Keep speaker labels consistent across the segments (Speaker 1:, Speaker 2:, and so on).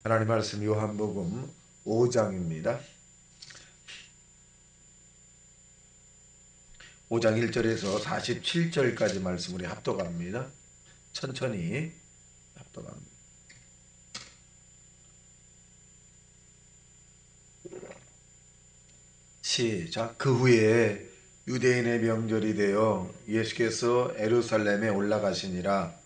Speaker 1: 하나님 말씀 요한복음 5장입니다. 5장 1절에서 47절까지 말씀 우리 합독합니다. 천천히 합독합니다. 시작. 그 후에 유대인의 명절이 되어 예수께서 예루살렘에 올라가시니라.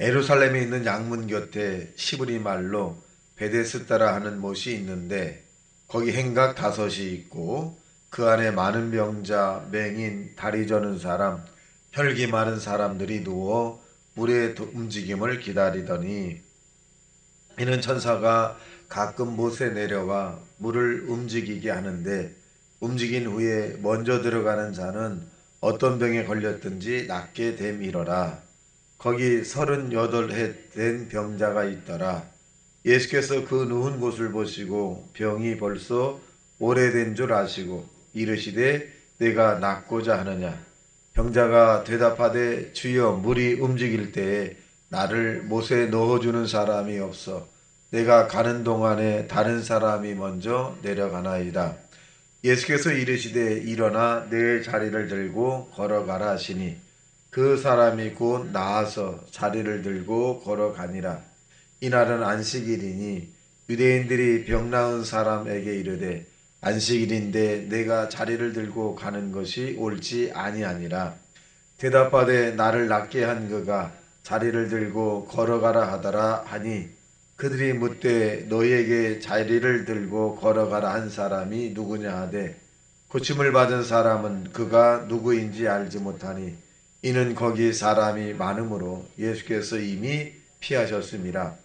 Speaker 1: 예루살렘에 있는 양문 곁에 시브리 말로 베데스다라 하는 못이 있는데 거기 행각 5이 있고 그 안에 많은 병자, 맹인, 다리 저는 사람, 혈기 많은 사람들이 누워 물의 움직임을 기다리더니 이는 천사가 가끔 못에 내려와 물을 움직이게 하는데 움직인 후에 먼저 들어가는 자는 어떤 병에 걸렸든지 낫게 됨이러라. 거기 38해 된 병자가 있더라. 예수께서 그 누운 곳을 보시고 병이 벌써 오래된 줄 아시고 이르시되 내가 낫고자 하느냐. 병자가 대답하되 주여 물이 움직일 때에 나를 못에 넣어주는 사람이 없어 내가 가는 동안에 다른 사람이 먼저 내려가나이다. 예수께서 이르시되 일어나 내 자리를 들고 걸어가라 하시니 그 사람이 곧 나아서 자리를 들고 걸어가니라. 이날은 안식일이니 유대인들이 병 나은 사람에게 이르되 안식일인데 내가 자리를 들고 가는 것이 옳지 아니하니라. 대답하되 나를 낫게 한 그가 자리를 들고 걸어가라 하더라 하니 그들이 묻되 너희에게 자리를 들고 걸어가라 한 사람이 누구냐 하되 고침을 받은 사람은 그가 누구인지 알지 못하니 이는 거기 사람이 많으므로 예수께서 이미 피하셨습니다.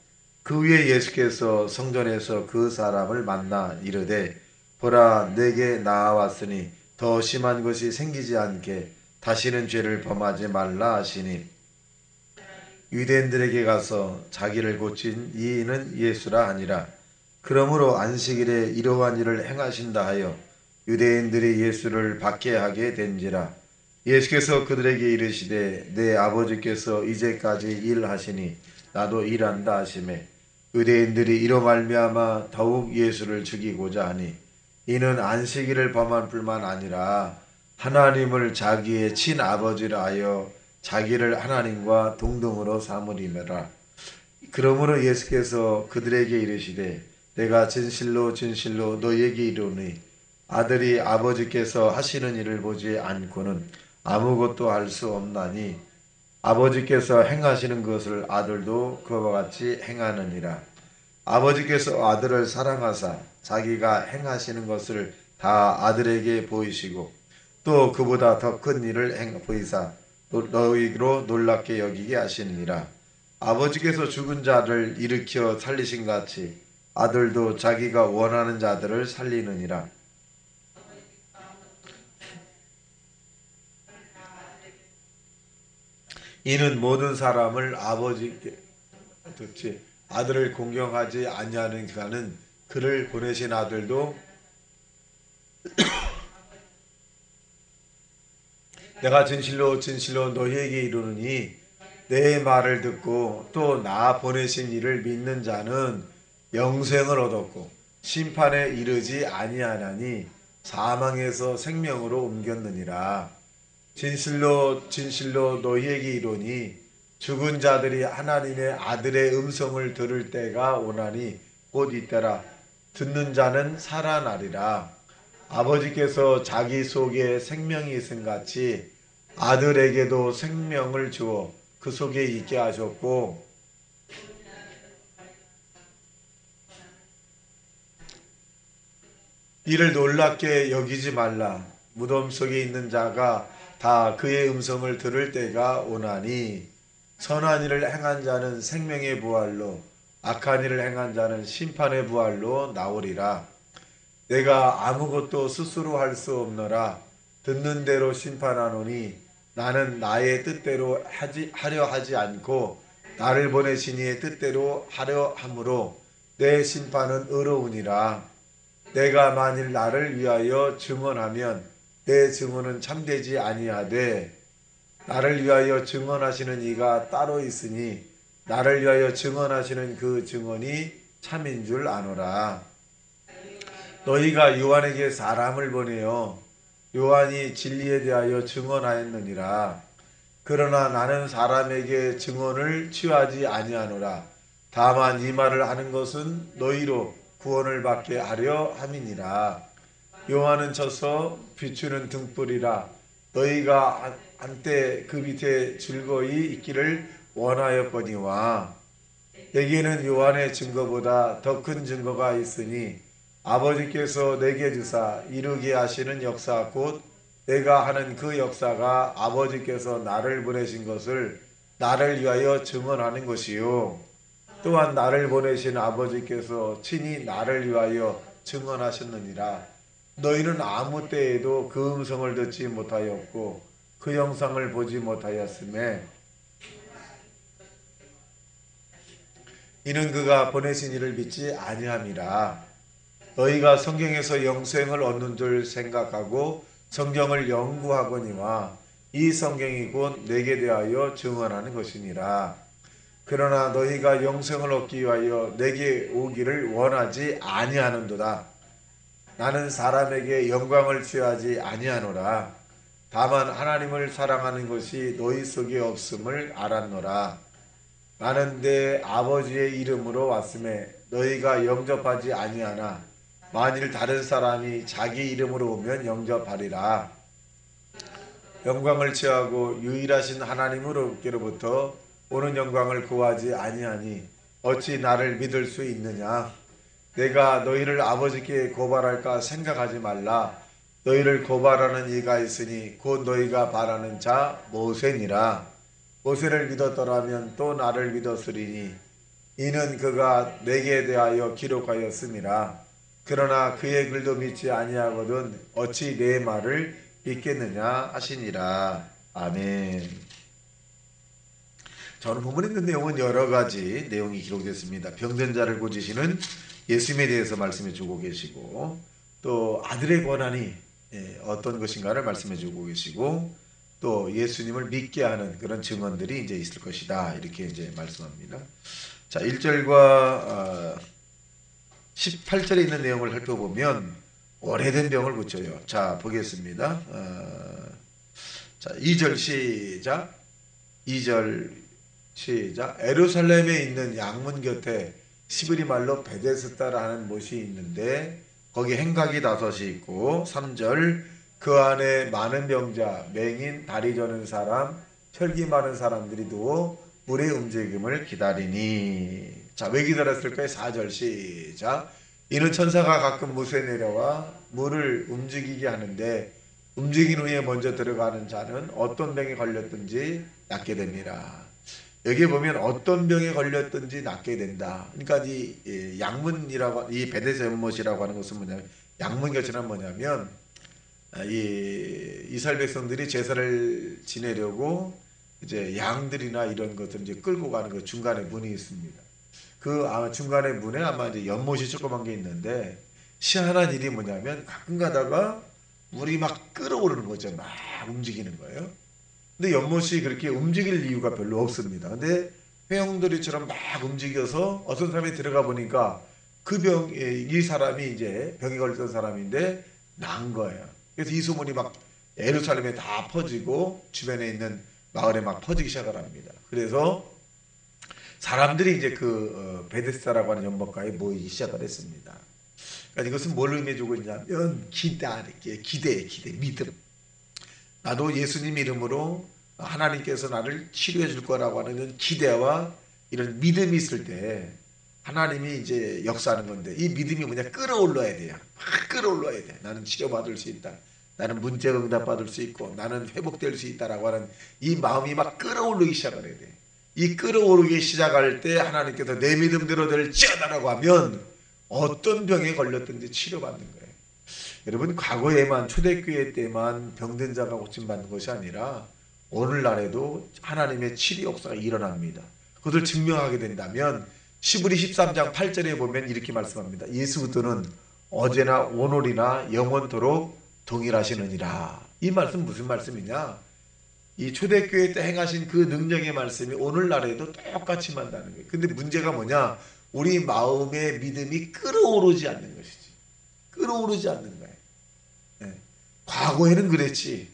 Speaker 1: 그 후에 예수께서 성전에서 그 사람을 만나 이르되 보라 내게 나아왔으니 더 심한 것이 생기지 않게 다시는 죄를 범하지 말라 하시니 유대인들에게 가서 자기를 고친 이인은 예수라 하니라. 그러므로 안식일에 이러한 일을 행하신다 하여 유대인들이 예수를 박해하게 된지라. 예수께서 그들에게 이르시되 내 아버지께서 이제까지 일하시니 나도 일한다 하시매 유대인들이 이로 말미암아 더욱 예수를 죽이고자 하니 이는 안식일을 범한 뿐만 아니라 하나님을 자기의 친아버지라 하여 자기를 하나님과 동등으로 삼으리매라. 그러므로 예수께서 그들에게 이르시되 내가 진실로 진실로 너희에게 이르노니 아들이 아버지께서 하시는 일을 보지 않고는 아무것도 할 수 없나니 아버지께서 행하시는 것을 아들도 그와 같이 행하느니라. 아버지께서 아들을 사랑하사 자기가 행하시는 것을 다 아들에게 보이시고 또 그보다 더 큰 일을 보이사 너희로 놀랍게 여기게 하시느니라. 아버지께서 죽은 자를 일으켜 살리신 같이 아들도 자기가 원하는 자들을 살리느니라. 이는 모든 사람을 아버지께 듣지 아들을 공경하지 아니하는 자는 그를 보내신 아들도 내가 진실로 진실로 너희에게 이르노니 내 말을 듣고 또 나 보내신 이를 믿는 자는 영생을 얻었고 심판에 이르지 아니하나니 사망에서 생명으로 옮겼느니라. 진실로 진실로 너희에게 이르노니 죽은 자들이 하나님의 아들의 음성을 들을 때가 오나니 곧 이때라. 듣는 자는 살아나리라. 아버지께서 자기 속에 생명이 있음 같이 아들에게도 생명을 주어 그 속에 있게 하셨고 이를 놀랍게 여기지 말라. 무덤 속에 있는 자가 다 그의 음성을 들을 때가 오나니 선한 일을 행한 자는 생명의 부활로 악한 일을 행한 자는 심판의 부활로 나오리라. 내가 아무것도 스스로 할 수 없노라. 듣는 대로 심판하노니 나는 나의 뜻대로 하려 하지 않고 나를 보내신 이의 뜻대로 하려 함으로 내 심판은 의로우니라. 내가 만일 나를 위하여 증언하면 내 증언은 참되지 아니하되 나를 위하여 증언하시는 이가 따로 있으니 나를 위하여 증언하시는 그 증언이 참인 줄 아노라. 너희가 요한에게 사람을 보내어 요한이 진리에 대하여 증언하였느니라. 그러나 나는 사람에게 증언을 취하지 아니하노라. 다만 이 말을 하는 것은 너희로 구원을 받게 하려 함이니라. 요한은 쳐서 비추는 등불이라. 너희가 한때 그 밑에 즐거이 있기를 원하였거니와 내게는 요한의 증거보다 더 큰 증거가 있으니 아버지께서 내게 주사 이루게 하시는 역사 곧 내가 하는 그 역사가 아버지께서 나를 보내신 것을 나를 위하여 증언하는 것이요 또한 나를 보내신 아버지께서 친히 나를 위하여 증언하셨느니라. 너희는 아무 때에도 그 음성을 듣지 못하였고 그 영상을 보지 못하였음에 이는 그가 보내신 이를 믿지 아니함이라. 너희가 성경에서 영생을 얻는 줄 생각하고 성경을 연구하거니와 이 성경이 곧 내게 대하여 증언하는 것이니라. 그러나 너희가 영생을 얻기 위하여 내게 오기를 원하지 아니하는도다. 나는 사람에게 영광을 취하지 아니하노라. 다만 하나님을 사랑하는 것이 너희 속에 없음을 알았노라. 나는 내 아버지의 이름으로 왔음에 너희가 영접하지 아니하나 만일 다른 사람이 자기 이름으로 오면 영접하리라. 영광을 취하고 유일하신 하나님으로부터 오는 영광을 구하지 아니하니 어찌 나를 믿을 수 있느냐. 내가 너희를 아버지께 고발할까 생각하지 말라. 너희를 고발하는 이가 있으니 곧 너희가 바라는 자 모세니라. 모세를 믿었더라면 또 나를 믿었으리니 이는 그가 내게 대하여 기록하였음이라. 그러나 그의 글도 믿지 아니하거든 어찌 내 말을 믿겠느냐 하시니라. 아멘. 저는 본문에 있는 내용은 여러 가지 내용이 기록됐습니다. 병든 자를 고치시는 예수님에 대해서 말씀해 주고 계시고 또 아들의 권한이 어떤 것인가를 말씀해 주고 계시고 또 예수님을 믿게 하는 그런 증언들이 이제 있을 것이다. 이렇게 이제 말씀합니다. 자, 1절과 18절에 있는 내용을 살펴보면 오래된 병을 고쳐요. 자, 보겠습니다. 자, 2절 시작. 2절 시작. 에루살렘에 있는 양문 곁에 시브리 말로 베데스다라는 못이 있는데 거기 행각이 5이 있고 3절 그 안에 많은 병자, 맹인, 다리 저는 사람, 혈기 많은 사람들이 누워 물의 움직임을 기다리니. 자, 왜 기다렸을까요? 4절 시작. 이는 천사가 가끔 못에 내려와 물을 움직이게 하는데 움직인 후에 먼저 들어가는 자는 어떤 병에 걸렸든지 낫게 됩니다. 여기 보면 어떤 병에 걸렸든지 낫게 된다. 그러니까 이 양문이라고, 이 베데스다못이라고 하는 것은 뭐냐면, 양문교체는 뭐냐면 이 이스라엘 백성들이 제사를 지내려고 이제 양들이나 이런 것들 이제 끌고 가는 그 중간에 문이 있습니다. 그 중간에 문에 아마 이제 연못이 조그만 게 있는데 희한한 일이 뭐냐면 가끔 가다가 물이 막 끓어오르는 거죠. 막 움직이는 거예요. 근데 연못이 그렇게 움직일 이유가 별로 없습니다. 근데 회원들이처럼 막 움직여서 어떤 사람이 들어가 보니까 이 사람이 이제 병에 걸렸던 사람인데 난 거예요. 그래서 이 소문이 막 예루살렘에 다 퍼지고 주변에 있는 마을에 막 퍼지기 시작을 합니다. 그래서 사람들이 이제 베데스다라고 하는 연못가에 모이기 시작을 했습니다. 그러니까 이것은 뭘 의미해주고 있냐면 기대, 믿음. 나도 예수님 이름으로 하나님께서 나를 치료해 줄 거라고 하는 기대와 이런 믿음이 있을 때 하나님이 이제 역사하는 건데 이 믿음이 뭐냐? 끌어올라야 돼요. 막 끌어올라야 돼. 나는 치료받을 수 있다. 나는 문제 응답 받을 수 있고 나는 회복될 수 있다라고 하는 이 마음이 막 끌어오르기 시작을 해야 돼. 이 끌어오르기 시작할 때 하나님께서 내 믿음대로 될지어다라고 하면 어떤 병에 걸렸든지 치료받는 거예요. 여러분, 과거에만 초대교회 때만 병든 자가 고침받는 것이 아니라 오늘날에도 하나님의 치료 역사가 일어납니다. 그것을 증명하게 된다면 시브리 13장 8절에 보면 이렇게 말씀합니다. 예수 그리스도는 어제나 오늘이나 영원토록 동일하시느니라. 이 말씀 무슨 말씀이냐? 이 초대교회 때 행하신 그 능력의 말씀이 오늘날에도 똑같이 만다는 거예요. 근데 문제가 뭐냐? 우리 마음의 믿음이 끓어오르지 않는 것이지. 끓어오르지 않는 거예요. 예. 과거에는 그랬지.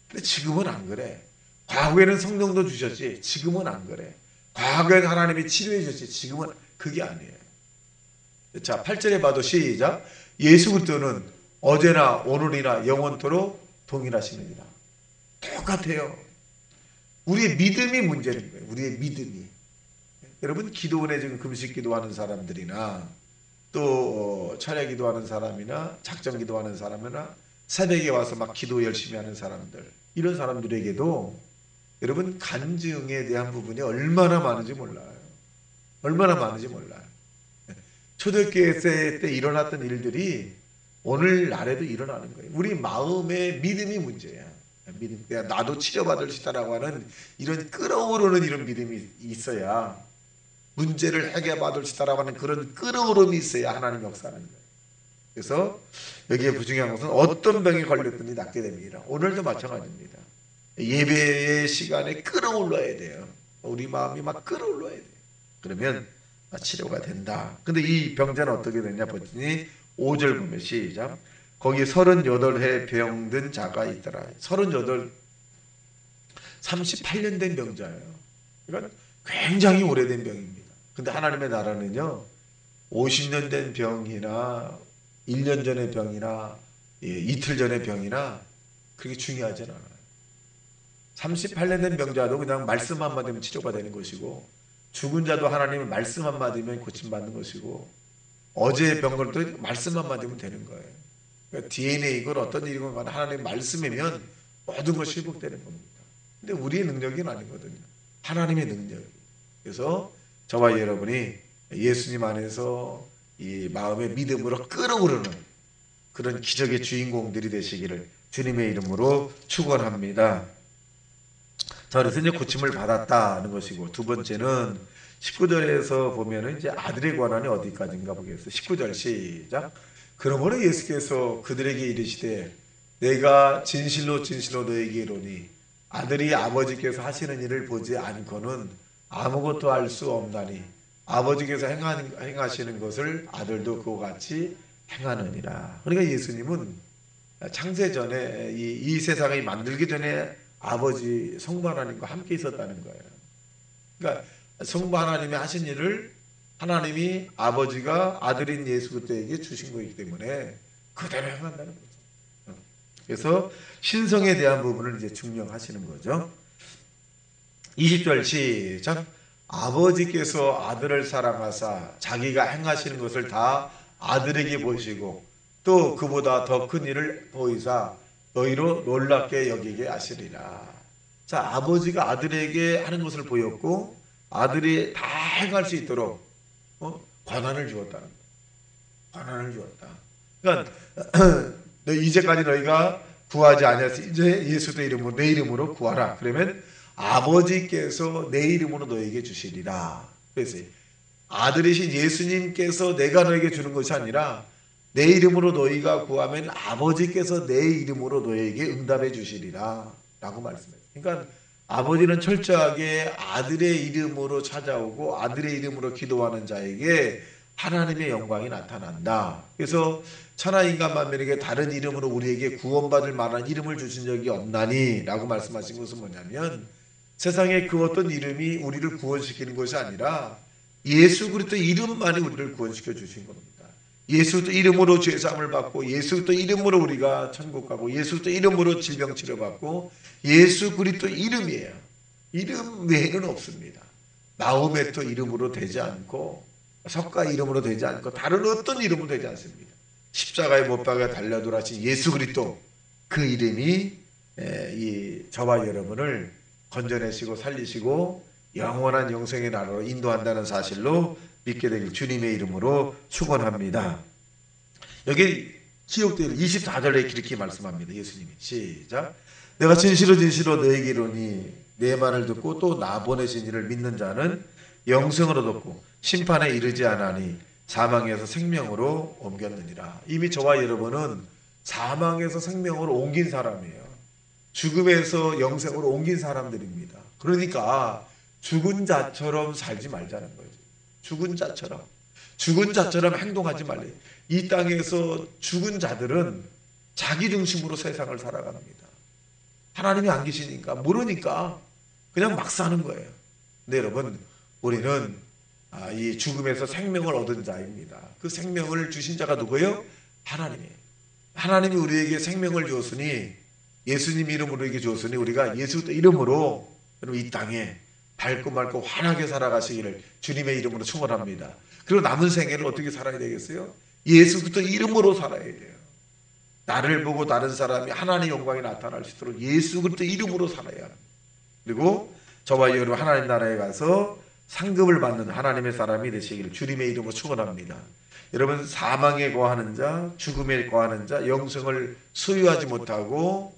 Speaker 1: 근데 지금은 안 그래. 과거에는 성령도 주셨지. 지금은 안 그래. 과거에는 하나님이 치료해 주셨지. 지금은 그게 아니에요. 자, 8절에 봐도 시작. 예수 그리스도는 어제나 오늘이나 영원토록 동일하시느니라. 똑같아요. 우리의 믿음이 문제인 거예요. 우리의 믿음이. 여러분, 기도원에 지금 금식 기도하는 사람들이나 또 철야 기도하는 사람이나 작정 기도하는 사람이나 새벽에 와서 막 기도 열심히 하는 사람들, 이런 사람들에게도 여러분 간증에 대한 부분이 얼마나 많은지 몰라요. 얼마나 많은지 몰라요. 초대교회 때 일어났던 일들이 오늘날에도 일어나는 거예요. 우리 마음의 믿음이 문제야. 믿음. 나도 치료받을 수 있다라고 하는 이런 끓어오르는 이런 믿음이 있어야, 문제를 해결받을 수 있다라고 하는 그런 끓어오름이 있어야 하나님 역사하는 거예요. 그래서 여기에 부중요한 것은 어떤 병이 걸렸든지 낫게 됩니다. 오늘도 마찬가지입니다. 예배의 시간에 끌어올라야 돼요. 우리 마음이 막 끌어올라야 돼요. 그러면 치료가 된다. 근데 이 병자는 어떻게 됐냐 보더니 5절 보면 시작. 거기 38해 병든 자가 있더라. 38년 된 병자예요. 그러니까 굉장히 오래된 병입니다. 근데 하나님의 나라는요, 50년 된 병이나 1년 전의 병이나 이틀 전의 병이나 그렇게 중요하지 않아요. 38년 된 병자도 그냥 말씀 한마디면 치료가 되는 것이고, 죽은 자도 하나님의 말씀 한마디면 고침받는 것이고, 어제의 병걸도 말씀 한마디면 되는 거예요. 그러니까 DNA이건 어떤 일이건 간에 하나님의 말씀이면 모든 것이 회복되는 겁니다. 근데 우리의 능력은 아니거든요. 하나님의 능력. 그래서 저와 여러분이 예수님 안에서 이 마음의 믿음으로 끌어오르는 그런 기적의 주인공들이 되시기를 주님의 이름으로 축원합니다. 자, 그래서 이제 고침을 받았다는 것이고, 두 번째는 19절에서 보면은 이제 아들의 권한이 어디까지인가 보겠어요. 19절 시작. 그러므로 예수께서 그들에게 이르시되 내가 진실로 진실로 너에게 이르노니 아들이 아버지께서 하시는 일을 보지 않고는 아무것도 할 수 없나니 아버지께서 행하시는 것을 아들도 그와 같이 행하느니라. 그러니까 예수님은 창세 전에 이 세상을 만들기 전에 아버지 성부 하나님과 함께 있었다는 거예요. 그러니까 성부 하나님이 하신 일을 하나님이 아버지가 아들인 예수 그리스도에게 주신 거이기 때문에 그대로 행한다는 거죠. 그래서 신성에 대한 부분을 이제 증명하시는 거죠. 20절 시작. 아버지께서 아들을 사랑하사 자기가 행하시는 것을 다 아들에게 보시고 또 그보다 더 큰 일을 보이사 너희로 놀랍게 여기게 하시리라. 자, 아버지가 아들에게 하는 것을 보였고 아들이 다 행할 수 있도록 권한을 주었다는 거예요. 권한을 주었다. 그러니까 이제까지 너희가 구하지 아니하였으니 이제 예수의 이름으로 내 이름으로 구하라. 그러면 아버지께서 내 이름으로 너에게 주시리라. 그래서 아들이신 예수님께서 내가 너에게 주는 것이 아니라 내 이름으로 너희가 구하면 아버지께서 내 이름으로 너에게 응답해 주시리라 라고 말씀해요. 그러니까 아버지는 철저하게 아들의 이름으로 찾아오고 아들의 이름으로 기도하는 자에게 하나님의 영광이 나타난다. 그래서 천하 인간 만민에게 다른 이름으로 우리에게 구원받을 만한 이름을 주신 적이 없나니 라고 말씀하신 것은 뭐냐면 세상에 그 어떤 이름이 우리를 구원시키는 것이 아니라 예수 그리스도 이름만이 우리를 구원시켜 주신 겁니다. 예수 그리스도 이름으로 죄사함을 받고 예수 그리스도 이름으로 우리가 천국 가고 예수 그리스도 이름으로 질병 치료받고 예수 그리스도 이름이에요. 이름 외에는 없습니다. 마호메토 이름으로 되지 않고 석가 이름으로 되지 않고 다른 어떤 이름으로 되지 않습니다. 십자가에 못 박아 달려 돌아가신 예수 그리스도 그 이름이 저와 여러분을 건져내시고 살리시고 영원한 영생의 나라로 인도한다는 사실로 믿게 되길 주님의 이름으로 축원합니다. 여기 기록되어 24절에 이렇게 말씀합니다. 예수님이 시작. 내가 진실로 진실로 너에게 이르노니 내 말을 듣고 또 나 보내신 이를 믿는 자는 영생을 얻었고 심판에 이르지 않으니 사망에서 생명으로 옮겼느니라. 이미 저와 여러분은 사망에서 생명으로 옮긴 사람이에요. 죽음에서 영생으로 옮긴 사람들입니다. 그러니까 죽은 자처럼 살지 말자는 거죠. 죽은 자처럼 행동하지 말래요. 이 땅에서 죽은 자들은 자기 중심으로 세상을 살아갑니다. 하나님이 안 계시니까 모르니까 그냥 막 사는 거예요. 근데 여러분, 우리는 이 죽음에서 생명을 얻은 자입니다. 그 생명을 주신 자가 누구예요? 하나님이에요. 하나님이 우리에게 생명을 주었으니, 예수님 이름으로 우리에게 주었으니 우리가 예수 이름으로 이 땅에 밝고 맑고 환하게 살아가시기를 주님의 이름으로 축원합니다. 그리고 남은 생애를 어떻게 살아야 되겠어요? 예수 그리스도 이름으로 살아야 돼요. 나를 보고 다른 사람이 하나님의 영광이 나타날 수 있도록 예수 그리스도 이름으로 살아야 합니다. 그리고 저와 여러분 하나님 나라에 가서 상급을 받는 하나님의 사람이 되시기를 주님의 이름으로 축원합니다. 여러분, 사망에 거하는 자, 죽음에 거하는 자, 영생을 소유하지 못하고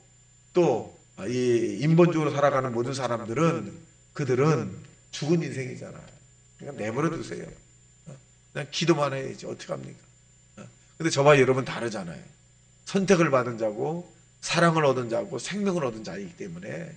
Speaker 1: 또 이 인본적으로 살아가는 모든 사람들은 그들은 죽은 인생이잖아요. 그러니까 내버려 두세요. 그냥 기도만 해야지 어떡합니까? 근데 저와 여러분 다르잖아요. 선택을 받은 자고 사랑을 얻은 자고 생명을 얻은 자이기 때문에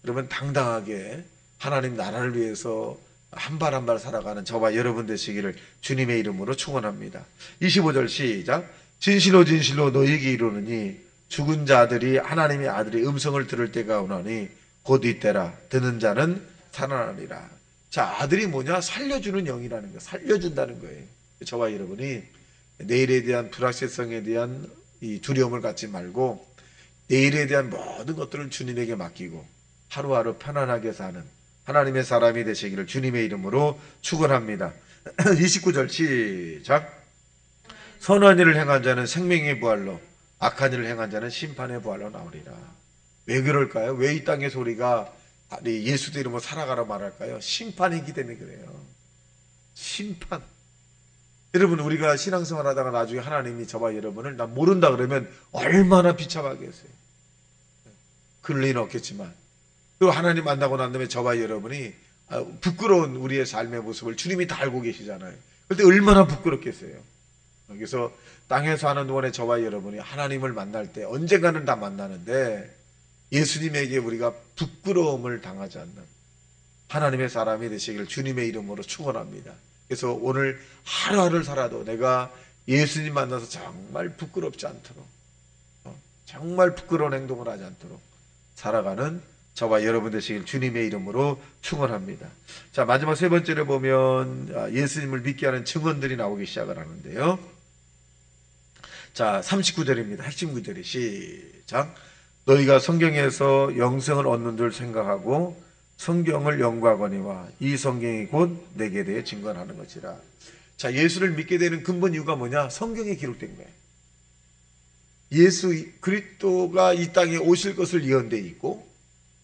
Speaker 1: 여러분 당당하게 하나님 나라를 위해서 한 발 한 발 살아가는 저와 여러분 되시기를 주님의 이름으로 축원합니다. 25절 시작. 진실로 진실로 너희에게 이르노니 죽은 자들이 하나님의 아들의 음성을 들을 때가 오나니 곧 이때라. 듣는 자는 살아나리라. 자, 아들이 뭐냐? 살려주는 영이라는 거, 살려준다는 거예요. 저와 여러분이 내일에 대한 불확실성에 대한 이 두려움을 갖지 말고 내일에 대한 모든 것들을 주님에게 맡기고 하루하루 편안하게 사는 하나님의 사람이 되시기를 주님의 이름으로 축원합니다. 29절 시작. 선한 일을 행한 자는 생명의 부활로, 악한 일을 행한 자는 심판의 부활로 나오리라. 왜 그럴까요? 왜 이 땅에서 우리가 예수 이름으로 살아가라 말할까요? 심판이기 때문에 그래요. 심판. 여러분, 우리가 신앙생활 하다가 나중에 하나님이 저와 여러분을 나 모른다 그러면 얼마나 비참하겠어요. 그럴 리는 없겠지만, 또 하나님 만나고 난 다음에 저와 여러분이 부끄러운 우리의 삶의 모습을 주님이 다 알고 계시잖아요. 그때 얼마나 부끄럽겠어요. 그래서 땅에서 사는 동안에 저와 여러분이 하나님을 만날 때 언젠가는 다 만나는데 예수님에게 우리가 부끄러움을 당하지 않는 하나님의 사람이 되시기를 주님의 이름으로 축원합니다. 그래서 오늘 하루하루를 살아도 내가 예수님 만나서 정말 부끄럽지 않도록, 정말 부끄러운 행동을 하지 않도록 살아가는 저와 여러분 되시길 주님의 이름으로 축원합니다. 자, 마지막 세 번째를 보면 예수님을 믿게 하는 증언들이 나오기 시작을 하는데요. 자, 39절입니다. 핵심 구절이 시작. 너희가 성경에서 영생을 얻는 줄 생각하고 성경을 연구하거니와 이 성경이 곧 내게 대해 증언하는 것이라. 자, 예수를 믿게 되는 근본 이유가 뭐냐? 성경에 기록된 거예요. 예수 그리스도가 이 땅에 오실 것을 예언되어 있고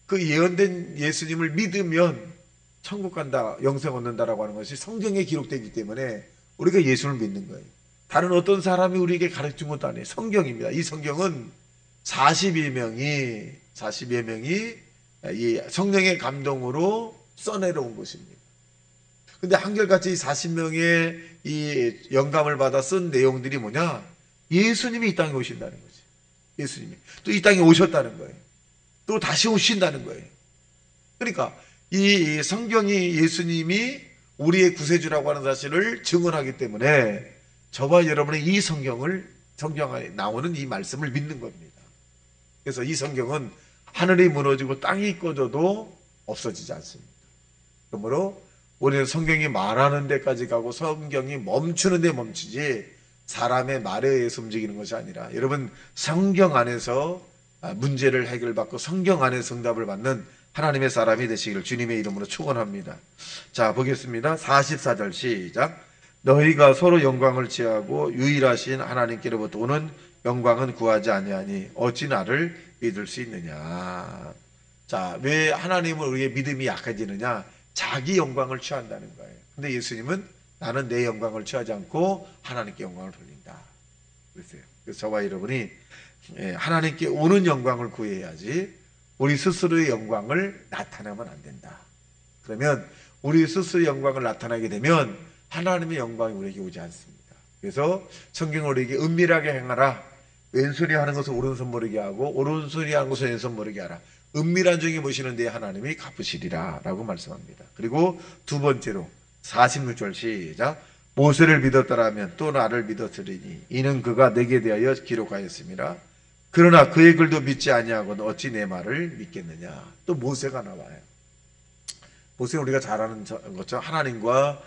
Speaker 1: 그 예언된 예수님을 믿으면 천국 간다, 영생 얻는다라고 하는 것이 성경에 기록되기 때문에 우리가 예수를 믿는 거예요. 다른 어떤 사람이 우리에게 가르친 것도 아니에요. 성경입니다. 이 성경은 40여 명이 이 성령의 감동으로 써내려온 것입니다. 근데 한결같이 40명의 이 영감을 받아 쓴 내용들이 뭐냐? 예수님이 이 땅에 오신다는 거지. 예수님이 또 이 땅에 오셨다는 거예요. 또 다시 오신다는 거예요. 그러니까 이 성경이 예수님이 우리의 구세주라고 하는 사실을 증언하기 때문에 저와 여러분의 이 성경에 나오는 이 말씀을 믿는 겁니다. 그래서 이 성경은 하늘이 무너지고 땅이 꺼져도 없어지지 않습니다. 그러므로 우리는 성경이 말하는 데까지 가고 성경이 멈추는 데 멈추지 사람의 말에 의해서 움직이는 것이 아니라 여러분 성경 안에서 문제를 해결받고 성경 안에서 응답을 받는 하나님의 사람이 되시기를 주님의 이름으로 축원합니다. 자, 보겠습니다. 44절 시작. 너희가 서로 영광을 취하고 유일하신 하나님께로부터 오는 영광은 구하지 아니하니 어찌 나를 믿을 수 있느냐. 자, 왜 하나님은 우리의 믿음이 약해지느냐? 자기 영광을 취한다는 거예요. 근데 예수님은 나는 내 영광을 취하지 않고 하나님께 영광을 돌린다. 그랬어요. 그래서 저와 여러분이 하나님께 오는 영광을 구해야지 우리 스스로의 영광을 나타내면 안 된다. 그러면 우리 스스로의 영광을 나타나게 되면 하나님의 영광이 우리에게 오지 않습니다. 그래서 성경은 우리에게 은밀하게 행하라. 왼손이 하는 것을 오른손 모르게 하고 오른손이 하는 것을 왼손 모르게 하라. 은밀한 중에 보시는 데 하나님이 갚으시리라 라고 말씀합니다. 그리고 두 번째로 46절 시작. 모세를 믿었더라면 또 나를 믿었으리니 이는 그가 내게 대하여 기록하였습니다. 그러나 그의 글도 믿지 아니하고는 어찌 내 말을 믿겠느냐. 또 모세가 나와요. 모세는 우리가 잘 아는 것처럼 하나님과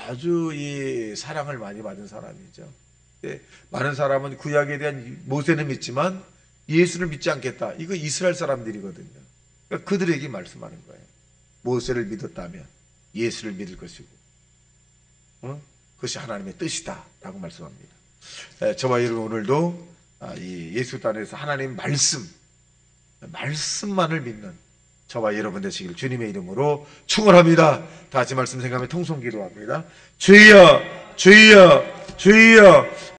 Speaker 1: 아주 이 사랑을 많이 받은 사람이죠. 많은 사람은 구약에 대한 모세는 믿지만 예수를 믿지 않겠다. 이거 이스라엘 사람들이거든요. 그러니까 그들에게 말씀하는 거예요. 모세를 믿었다면 예수를 믿을 것이고, 그것이 하나님의 뜻이다 라고 말씀합니다. 저와 여러분 오늘도 이 예수단에서 하나님 말씀만을 믿는 저와 여러분 되시길 주님의 이름으로 축원합니다. 다 같이 말씀 생각하며 통성 기도합니다. 주여 주여 주여